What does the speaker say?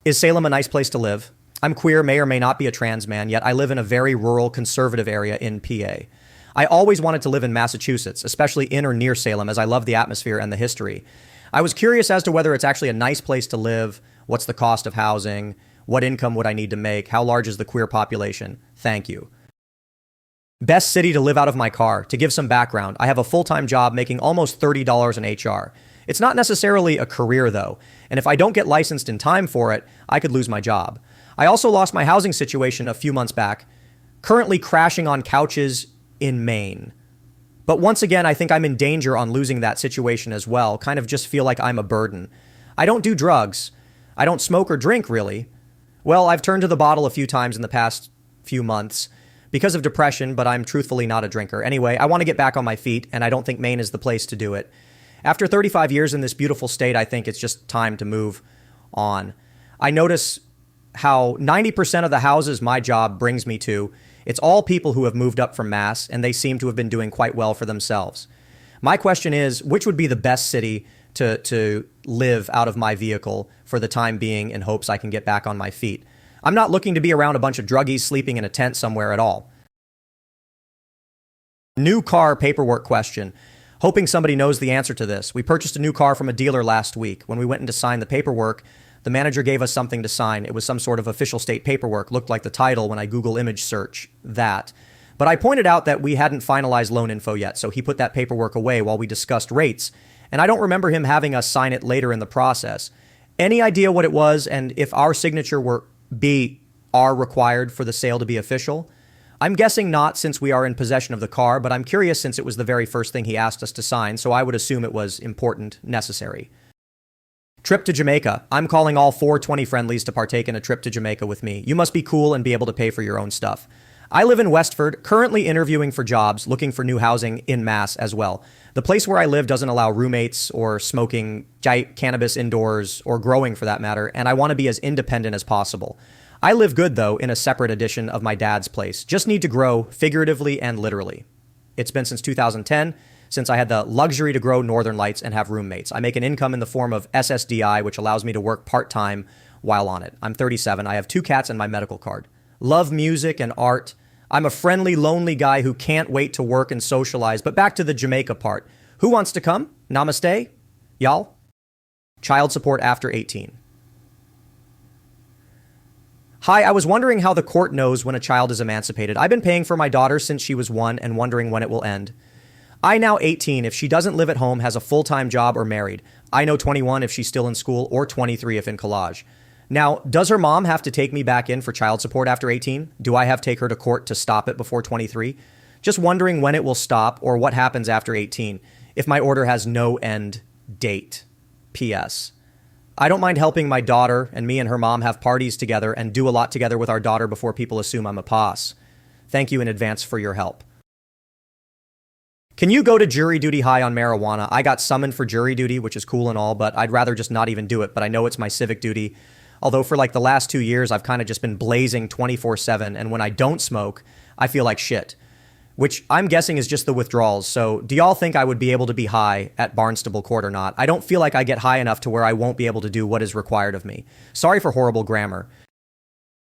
Is Salem a nice place to live? I'm queer, may or may not be a trans man, yet I live in a very rural, conservative area in PA. I always wanted to live in Massachusetts, especially in or near Salem, as I love the atmosphere and the history. I was curious as to whether it's actually a nice place to live, what's the cost of housing, what income would I need to make, how large is the queer population? Thank you. Best city to live out of my car. To give some background, I have a full-time job making almost $30 in HR. It's not necessarily a career though, and if I don't get licensed in time for it, I could lose my job. I also lost my housing situation a few months back, currently crashing on couches in Maine. But once again, I think I'm in danger on losing that situation as well, kind of just feel like I'm a burden. I don't do drugs. I don't smoke or drink, really. Well, I've turned to the bottle a few times in the past few months because of depression, but I'm truthfully not a drinker. Anyway, I want to get back on my feet, and I don't think Maine is the place to do it. After 35 years in this beautiful state, I think it's just time to move on. I notice how 90% of the houses my job brings me to, it's all people who have moved up from Mass, and they seem to have been doing quite well for themselves. My question is, which would be the best city to live out of my vehicle for the time being in hopes I can get back on my feet? I'm not looking to be around a bunch of druggies sleeping in a tent somewhere at all. New car paperwork question. Hoping somebody knows the answer to this. We purchased a new car from a dealer last week. When we went in to sign the paperwork, the manager gave us something to sign. It was some sort of official state paperwork. Looked like the title when I Google image search that. But I pointed out that we hadn't finalized loan info yet, so he put that paperwork away while we discussed rates. And I don't remember him having us sign it later in the process. Any idea what it was and if our signature are required for the sale to be official? I'm guessing not, since we are in possession of the car, but I'm curious since it was the very first thing he asked us to sign, so I would assume it was important, necessary. Trip to Jamaica. I'm calling all 420 friendlies to partake in a trip to Jamaica with me. You must be cool and be able to pay for your own stuff. I live in Westford, currently interviewing for jobs, looking for new housing in Mass as well. The place where I live doesn't allow roommates or smoking cannabis indoors, or growing for that matter, and I want to be as independent as possible. I live good, though, in a separate edition of my dad's place. Just need to grow figuratively and literally. It's been since 2010, since I had the luxury to grow northern lights and have roommates. I make an income in the form of SSDI, which allows me to work part-time while on it. I'm 37. I have 2 cats and my medical card. Love music and art. I'm a friendly, lonely guy who can't wait to work and socialize. But back to the Jamaica part. Who wants to come? Namaste? Y'all? Child support after 18. Hi, I was wondering how the court knows when a child is emancipated. I've been paying for my daughter since she was 1 and wondering when it will end. I now 18 if she doesn't live at home, has a full-time job, or married. I know 21 if she's still in school, or 23 if in college. Now, does her mom have to take me back in for child support after 18? Do I have to take her to court to stop it before 23? Just wondering when it will stop or what happens after 18 if my order has no end date. P.S. I don't mind helping my daughter, and me and her mom have parties together and do a lot together with our daughter before people assume I'm a poss. Thank you in advance for your help. Can you go to jury duty high on marijuana? I got summoned for jury duty, which is cool and all, but I'd rather just not even do it. But I know it's my civic duty. Although for like the last 2 years, I've kind of just been blazing 24/7. And when I don't smoke, I feel like shit, which I'm guessing is just the withdrawals. So do y'all think I would be able to be high at Barnstable Court or not? I don't feel like I get high enough to where I won't be able to do what is required of me. Sorry for horrible grammar.